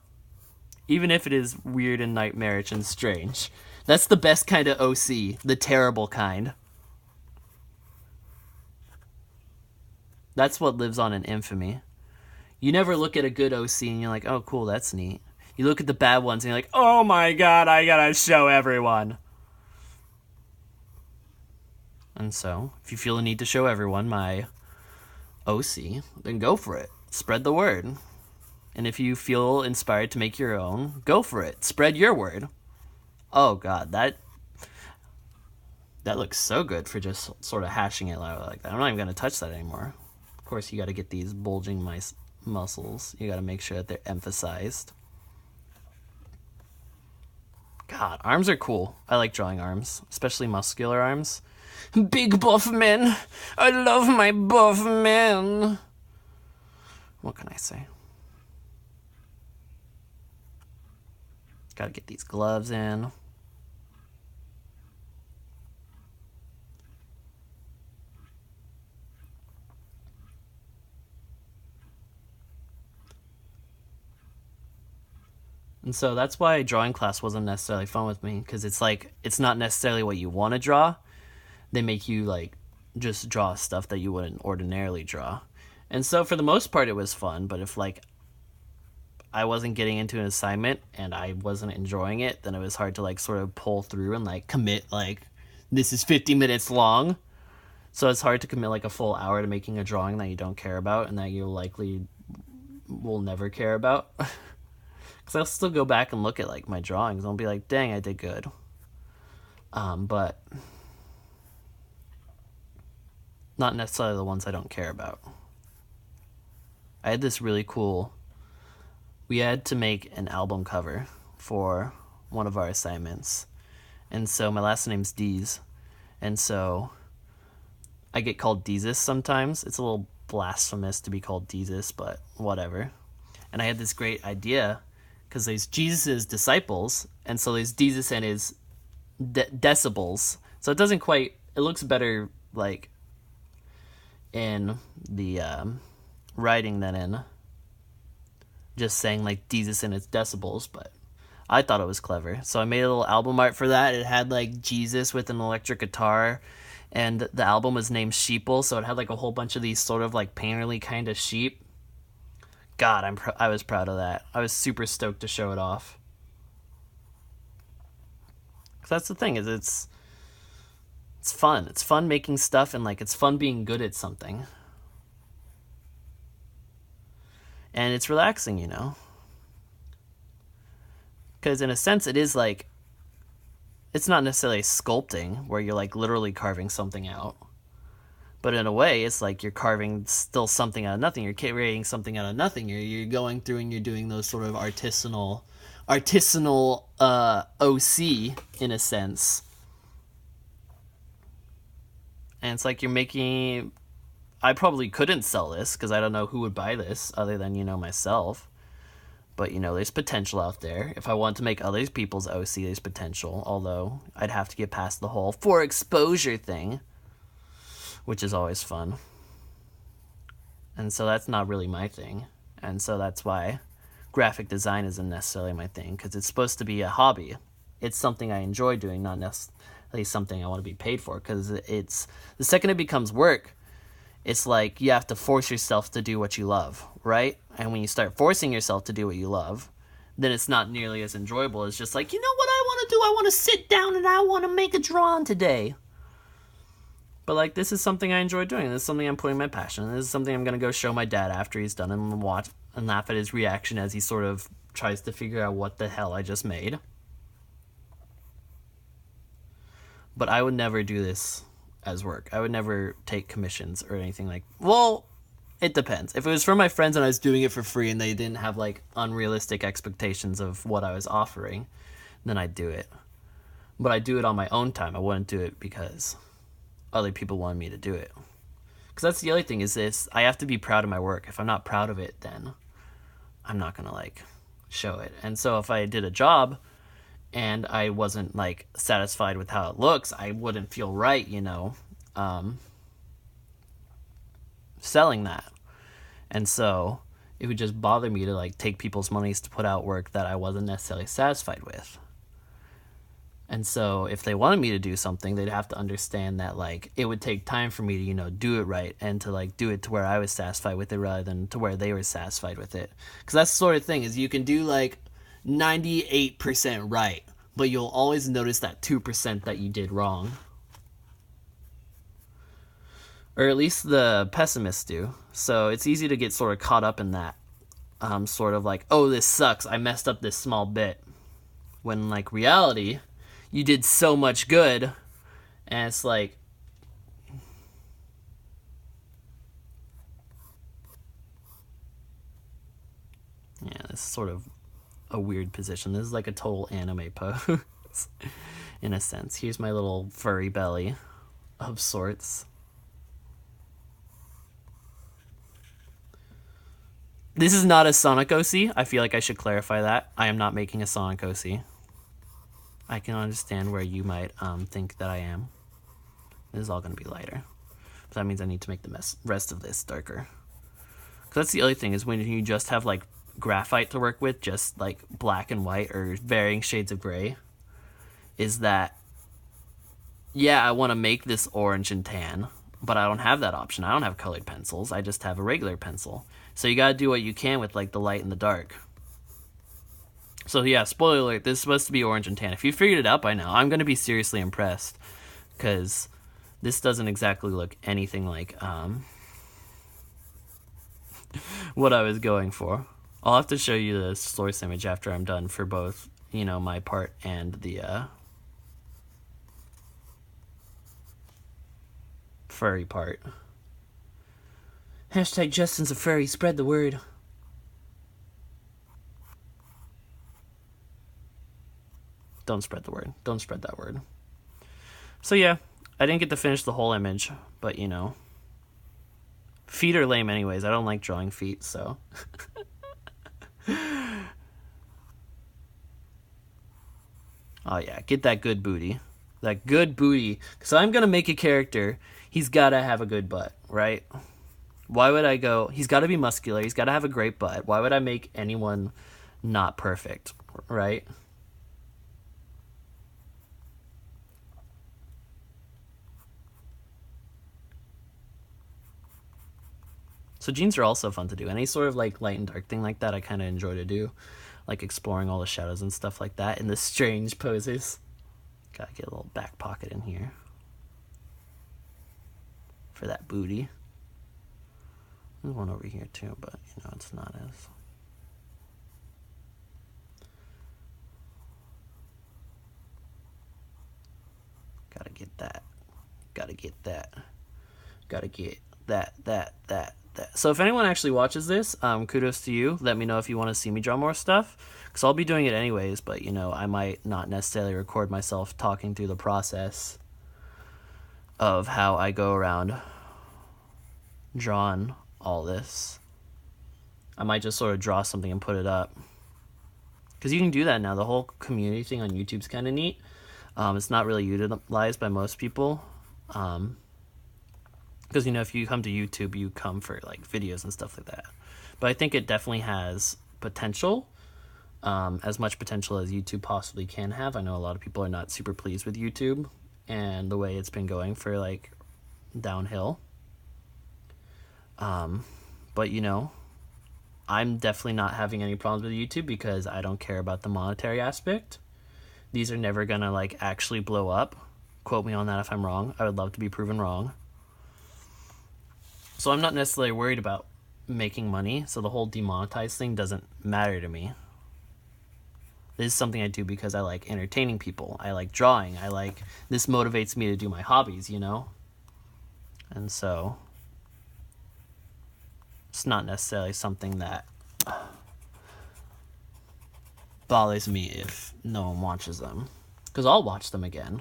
Even if it is weird and nightmarish and strange. That's the best kind of OC. The terrible kind. That's what lives on in infamy. You never look at a good OC and you're like, oh, cool, that's neat. You look at the bad ones and you're like, oh my god, I gotta show everyone. And so, if you feel the need to show everyone my OC, then go for it. Spread the word. And if you feel inspired to make your own, go for it. Spread your word. Oh god, that looks so good for just sort of hashing it out like that. I'm not even going to touch that anymore. Of course, you got to get these bulging muscles. You got to make sure that they're emphasized. God, arms are cool. I like drawing arms, especially muscular arms. Big buff men. I love my buff men. What can I say? Gotta get these gloves in. And so that's why drawing class wasn't necessarily fun with me, because it's like, it's not necessarily what you want to draw. They make you, like, just draw stuff that you wouldn't ordinarily draw. And so for the most part it was fun, but if, like, I wasn't getting into an assignment and I wasn't enjoying it, then it was hard to, like, sort of pull through and, like, commit, like, this is 50 minutes long. So it's hard to commit, like, a full hour to making a drawing that you don't care about and that you likely will never care about. Because I'll still go back and look at, like, my drawings and I'll be like, dang, I did good. But not necessarily the ones I don't care about. I had this really cool... We had to make an album cover for one of our assignments. And so my last name's Dees. And so I get called Deezus sometimes. It's a little blasphemous to be called Deezus, but whatever. And I had this great idea, because there's Jesus' disciples, and so there's Deezus and his decibels. So it doesn't quite... It looks better, like, in the writing than in just saying, like, Jesus and its decibels, but I thought it was clever. So I made a little album art for that. It had, like, Jesus with an electric guitar, and the album was named Sheeple, so it had, like, a whole bunch of these sort of, like, painterly kind of sheep. God, I was proud of that. I was super stoked to show it off. 'Cause that's the thing, is it's fun. It's fun making stuff, and, like, it's fun being good at something. And it's relaxing, you know? Because in a sense, it is like... It's not necessarily sculpting, where you're, like, literally carving something out. But in a way, it's like you're carving still something out of nothing. You're creating something out of nothing. You're going through and you're doing those sort of artisanal OC, in a sense. And it's like you're making... I probably couldn't sell this, because I don't know who would buy this, other than, you know, myself. But, you know, there's potential out there. If I want to make other people's OC, there's potential. Although, I'd have to get past the whole for exposure thing, which is always fun. And so that's not really my thing. And so that's why graphic design isn't necessarily my thing, because it's supposed to be a hobby. It's something I enjoy doing, not necessarily something I want to be paid for, because it's... The second it becomes work, it's like you have to force yourself to do what you love, right? And when you start forcing yourself to do what you love, then it's not nearly as enjoyable. It's just like, you know what I want to do? I want to sit down and I want to make a drawing today. But like, this is something I enjoy doing. This is something I'm putting my passion in. This is something I'm gonna go show my dad after he's done and watch and laugh at his reaction as he sort of tries to figure out what the hell I just made. But I would never do this as work. I would never take commissions or anything like... Well, it depends. If it was for my friends and I was doing it for free and they didn't have like unrealistic expectations of what I was offering, then I'd do it. But I do it on my own time. I wouldn't do it because other people wanted me to do it. Because that's the other thing is this. I have to be proud of my work. If I'm not proud of it, then I'm not going to like show it. And so if I did a job and I wasn't like satisfied with how it looks, I wouldn't feel right, you know, selling that. And so it would just bother me to like take people's monies to put out work that I wasn't necessarily satisfied with. And so if they wanted me to do something, they'd have to understand that like it would take time for me to, you know, do it right and to like do it to where I was satisfied with it rather than to where they were satisfied with it. Because that's the sort of thing is you can do like 98% right, but you'll always notice that 2% that you did wrong. Or at least the pessimists do. So it's easy to get sort of caught up in that. Sort of like, oh, this sucks. I messed up this small bit. When like reality, you did so much good, and it's like, yeah, this is sort of a weird position. This is like a total anime pose, in a sense. Here's my little furry belly of sorts. This is not a Sonic OC. I feel like I should clarify that. I am not making a Sonic OC. I can understand where you might think that I am. This is all going to be lighter. So that means I need to make the rest of this darker. Because that's the other thing, is when you just have like graphite to work with, just like black and white or varying shades of gray, is that, yeah, I want to make this orange and tan, but I don't have that option. I don't have colored pencils. I just have a regular pencil. So you got to do what you can with like the light and the dark. So yeah, spoiler alert, this is supposed to be orange and tan. If you figured it out by now, I'm going to be seriously impressed. Because this doesn't exactly look anything like what I was going for. I'll have to show you the source image after I'm done for both, you know, my part and the furry part. Hashtag Justin's a furry, spread the word. Don't spread the word. Don't spread that word. So yeah, I didn't get to finish the whole image, but you know. Feet are lame anyways. I don't like drawing feet, so. Oh yeah, get that good booty. That good booty. Because I'm going to make a character, he's got to have a good butt, right? Why would I go, he's got to be muscular, he's got to have a great butt. Why would I make anyone not perfect, right? So jeans are also fun to do. Any sort of like light and dark thing like that I kind of enjoy to do. Like exploring all the shadows and stuff like that in the strange poses. Gotta get a little back pocket in here. For that booty. There's one over here too, but you know, it's not as... Gotta get that. Gotta get that. Gotta get that. So if anyone actually watches this, kudos to you. Let me know if you want to see me draw more stuff, because I'll be doing it anyways, but you know, I might not necessarily record myself talking through the process of how I go around drawing all this. I might just sort of draw something and put it up, because you can do that now. The whole community thing on YouTube's kind of neat. It's not really utilized by most people. Because, you know, if you come to YouTube, you come for, like, videos and stuff like that. But I think it definitely has potential, as much potential as YouTube possibly can have. I know a lot of people are not super pleased with YouTube and the way it's been going for, like, downhill. But, you know, I'm definitely not having any problems with YouTube because I don't care about the monetary aspect. These are never going to, like, actually blow up. Quote me on that if I'm wrong. I would love to be proven wrong. So I'm not necessarily worried about making money, so the whole demonetized thing doesn't matter to me. This is something I do because I like entertaining people. I like drawing. This motivates me to do my hobbies, you know? And so it's not necessarily something that bothers me if no one watches them. Because I'll watch them again.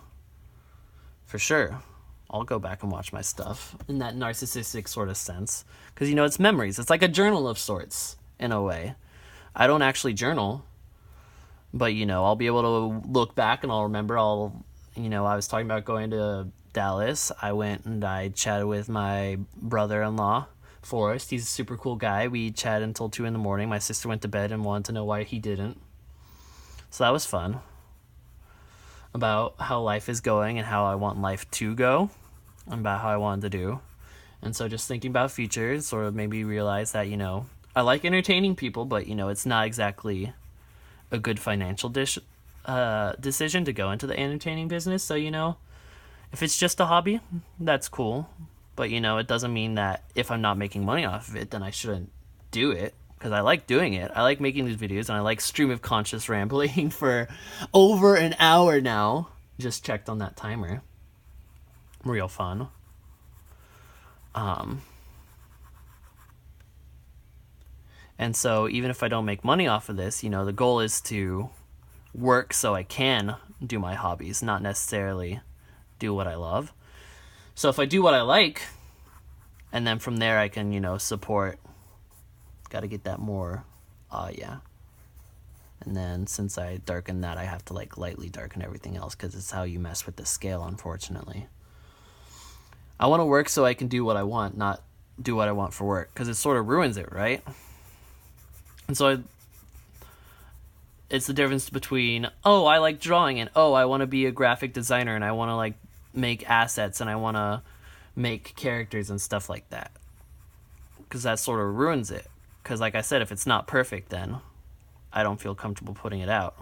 For sure. I'll go back and watch my stuff in that narcissistic sort of sense. Because, you know, it's memories. It's like a journal of sorts, in a way. I don't actually journal. But, you know, I'll be able to look back and I'll remember I was talking about going to Dallas. I went and I chatted with my brother-in-law, Forrest. He's a super cool guy. We chatted until 2 a.m. My sister went to bed and wanted to know why he didn't. So that was fun. About how life is going and how I want life to go. And about how I wanted to do. And so just thinking about future sort of made me realize that, you know, I like entertaining people, but, you know, it's not exactly a good financial decision to go into the entertaining business. So, you know, if it's just a hobby, that's cool. But, you know, it doesn't mean that if I'm not making money off of it, then I shouldn't do it. Because I like doing it. I like making these videos, and I like stream of conscious rambling for over an hour now. Just checked on that timer. Real fun. And so even if I don't make money off of this, you know, the goal is to work so I can do my hobbies, not necessarily do what I love. So if I do what I like, and then from there I can, you know, support. Got to get that more, yeah. And then since I darken that, I have to like lightly darken everything else because it's how you mess with the scale, unfortunately. I want to work so I can do what I want, not do what I want for work, because it sort of ruins it, right? And so it's the difference between, oh, I like drawing, and oh, I want to be a graphic designer, and I want to like make assets, and I want to make characters and stuff like that. Because that sort of ruins it. Because like I said, if it's not perfect, then I don't feel comfortable putting it out.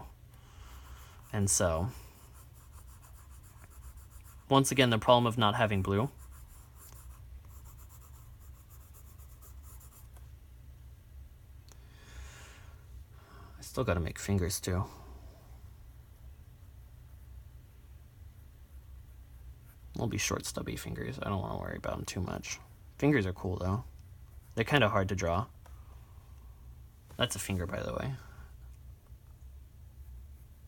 And so, once again, the problem of not having blue. Still gotta make fingers too. They'll be short, stubby fingers. I don't want to worry about them too much. Fingers are cool though. They're kind of hard to draw. That's a finger, by the way.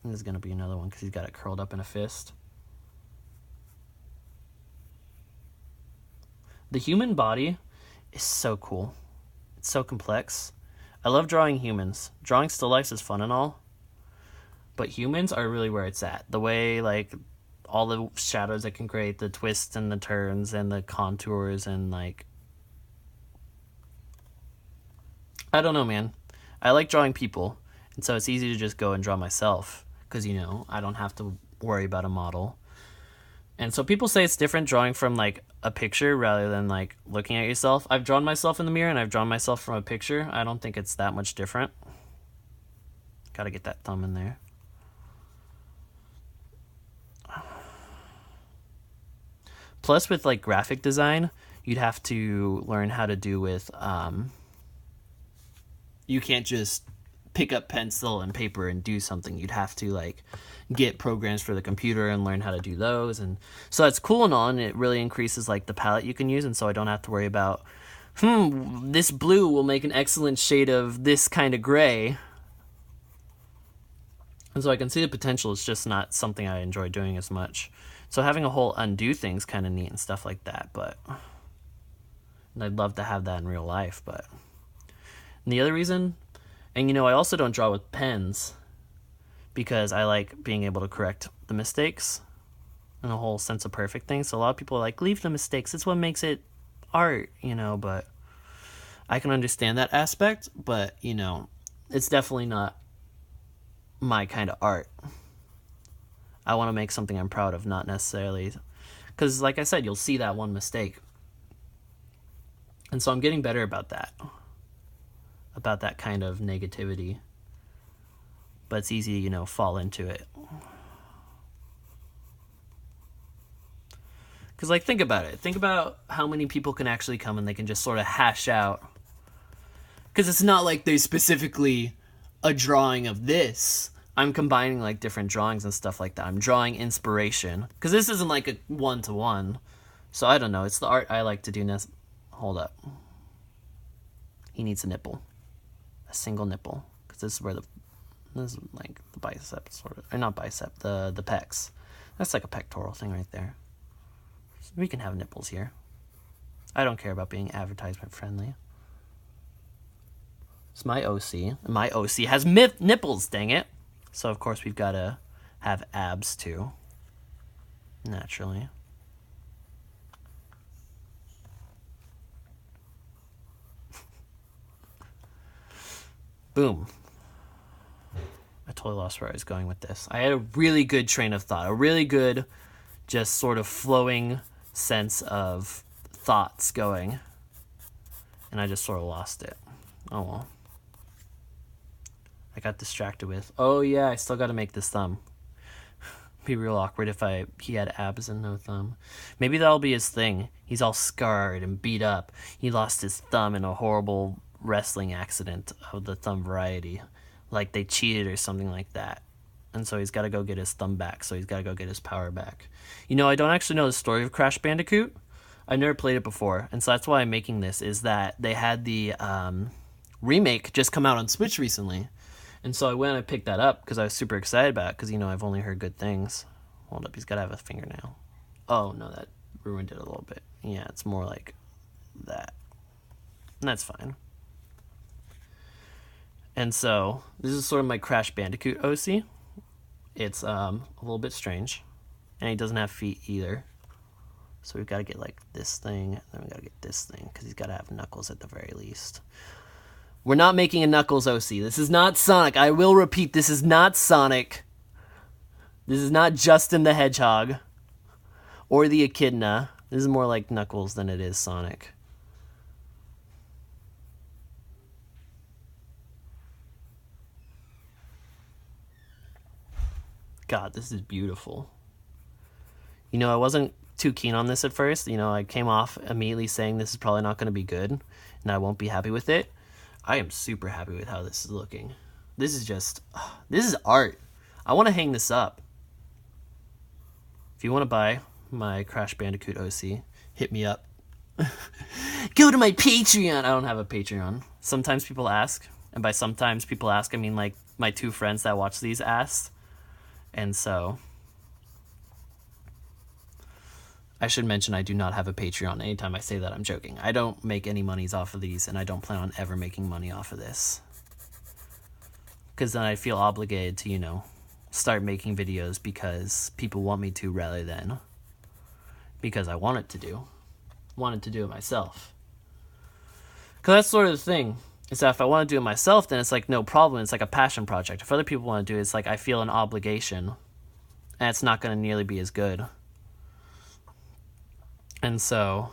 And there's gonna be another one because he's got it curled up in a fist. The human body is so cool. It's so complex. I love drawing humans. Drawing still lifes is fun and all, but humans are really where it's at. The way, like, all the shadows it can create, the twists and the turns and the contours and, like, I don't know, man. I like drawing people, and so it's easy to just go and draw myself because, you know, I don't have to worry about a model. And so people say it's different drawing from, like, a picture rather than, like, looking at yourself. I've drawn myself in the mirror and I've drawn myself from a picture. I don't think it's that much different. Gotta get that thumb in there. Plus, with, like, graphic design, you'd have to learn how to do with, you can't just pick up pencil and paper and do something. You'd have to, like, get programs for the computer and learn how to do those. And so that's cool and all, and it really increases, like, the palette you can use, and so I don't have to worry about, this blue will make an excellent shade of this kind of gray. And so I can see the potential. It's just not something I enjoy doing as much. So having a whole undo thing's kind of neat and stuff like that, but and I'd love to have that in real life. But and the other reason, and, you know, I also don't draw with pens because I like being able to correct the mistakes and the whole sense of perfect thing. So a lot of people are like, leave the mistakes. It's what makes it art, you know, but I can understand that aspect, but, you know, it's definitely not my kind of art. I want to make something I'm proud of, not necessarily, because like I said, you'll see that one mistake. And so I'm getting better about that kind of negativity. But it's easy to, you know, fall into it. Because, like, think about it. Think about how many people can actually come and they can just sort of hash out. Because it's not like there's specifically a drawing of this. I'm combining, like, different drawings and stuff like that. I'm drawing inspiration. Because this isn't, like, a one-to-one. So, I don't know. It's the art I like to do. Hold up. He needs a nipple. A single nipple. Because this is where this is, like, the bicep, sort of. Or not bicep, the pecs. That's like a pectoral thing right there. We can have nipples here. I don't care about being advertisement friendly. It's my OC. My OC has nipples, dang it. So, of course, we've got to have abs, too. Naturally. Boom. I totally lost where I was going with this. I had a really good train of thought. A really good, just sort of flowing sense of thoughts going, and I just sort of lost it. Oh well. I got distracted with, oh yeah, I still got to make this thumb. Be real awkward if he had abs and no thumb. Maybe that'll be his thing. He's all scarred and beat up. He lost his thumb in a horrible wrestling accident of the thumb variety, like they cheated or something like that. And so he's got to go get his thumb back. So he's got to go get his power back. You know, I don't actually know the story of Crash Bandicoot. I've never played it before. And so that's why I'm making this, is that they had the remake just come out on Switch recently. And so I went and I picked that up because I was super excited about it. Because, you know, I've only heard good things. Hold up, he's got to have a fingernail. Oh, no, that ruined it a little bit. Yeah, it's more like that. And that's fine. And so this is sort of my Crash Bandicoot OC. It's a little bit strange, and he doesn't have feet either. So we've got to get like this thing, and then we got to get this thing because he's got to have knuckles at the very least. We're not making a Knuckles OC. This is not Sonic. I will repeat, this is not Sonic. This is not Justin the Hedgehog or the Echidna. This is more like Knuckles than it is Sonic. God, this is beautiful. You know, I wasn't too keen on this at first. You know, I came off immediately saying this is probably not going to be good, and I won't be happy with it. I am super happy with how this is looking. This is just, this is art. I want to hang this up. If you want to buy my Crash Bandicoot OC, hit me up. Go to my Patreon. I don't have a Patreon. Sometimes people ask, and by sometimes people ask, I mean like my two friends that watch these asked. And so, I should mention I do not have a Patreon. Anytime I say that, I'm joking. I don't make any monies off of these, and I don't plan on ever making money off of this. Because then I feel obligated to, you know, start making videos because people want me to rather than because I want it to do. Wanted to do it myself. Because that's sort of the thing. Is that if I want to do it myself, then it's like no problem. It's like a passion project. If other people want to do it, it's like I feel an obligation. And it's not going to nearly be as good. And so,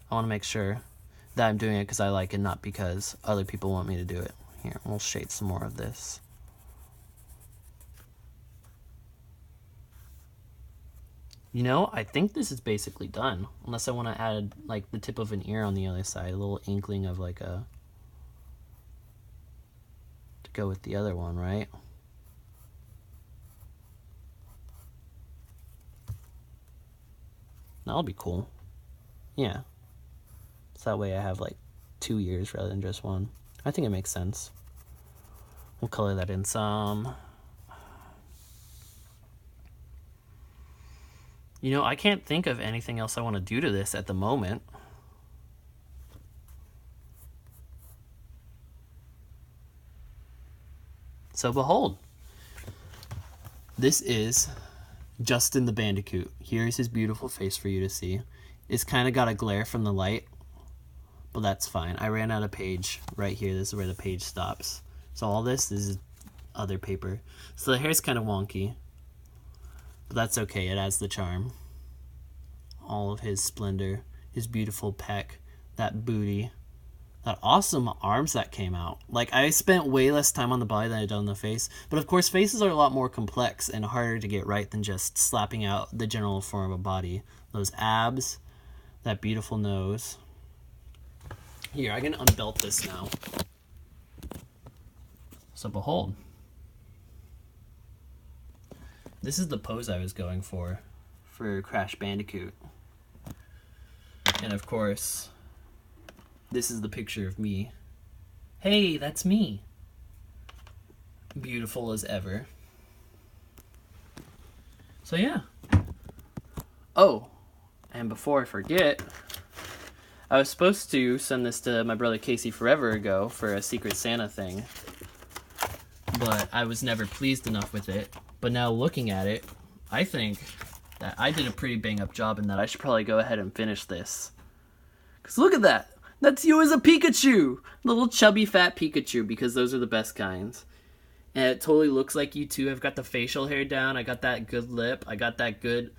I want to make sure that I'm doing it because I like it, not because other people want me to do it. Here, we'll shade some more of this. You know, I think this is basically done. Unless I want to add, like, the tip of an ear on the other side. A little inkling of, like, a... to go with the other one, right? That'll be cool. Yeah. So that way I have, like, 2 ears rather than just one. I think it makes sense. We'll color that in some... You know, I can't think of anything else I want to do to this at the moment. So behold. This is Justin the Bandicoot. Here's his beautiful face for you to see. It's kind of got a glare from the light, but that's fine. I ran out of page right here. This is where the page stops. So all this is other paper. So the hair's kind of wonky. But that's okay, it adds the charm. All of his splendor, his beautiful peck, that booty, that awesome arms that came out. Like, I spent way less time on the body than I did on the face. But of course, faces are a lot more complex and harder to get right than just slapping out the general form of a body. Those abs, that beautiful nose. Here, I can unbelt this now. So behold. This is the pose I was going for Crash Bandicoot. And of course, this is the picture of me. Hey, that's me. Beautiful as ever. So yeah. Oh, and before I forget, I was supposed to send this to my brother Casey forever ago for a Secret Santa thing. But I was never pleased enough with it. But now looking at it, I think that I did a pretty bang-up job in that I should probably go ahead and finish this. Because look at that! That's you as a Pikachu! Little chubby fat Pikachu, because those are the best kinds. And it totally looks like you too. I've got the facial hair down, I got that good lip, I got that good,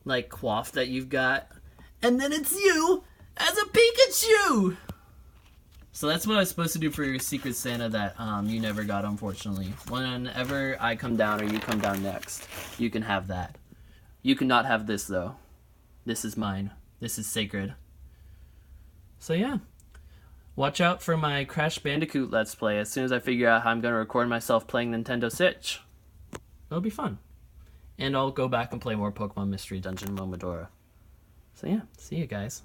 like, coif that you've got. And then it's you as a Pikachu! So that's what I was supposed to do for your Secret Santa that you never got, unfortunately. Whenever I come down or you come down next, you can have that. You cannot have this, though. This is mine. This is sacred. So yeah. Watch out for my Crash Bandicoot Let's Play as soon as I figure out how I'm going to record myself playing Nintendo Switch. It'll be fun. And I'll go back and play more Pokemon Mystery Dungeon Momodora. So yeah, see you guys.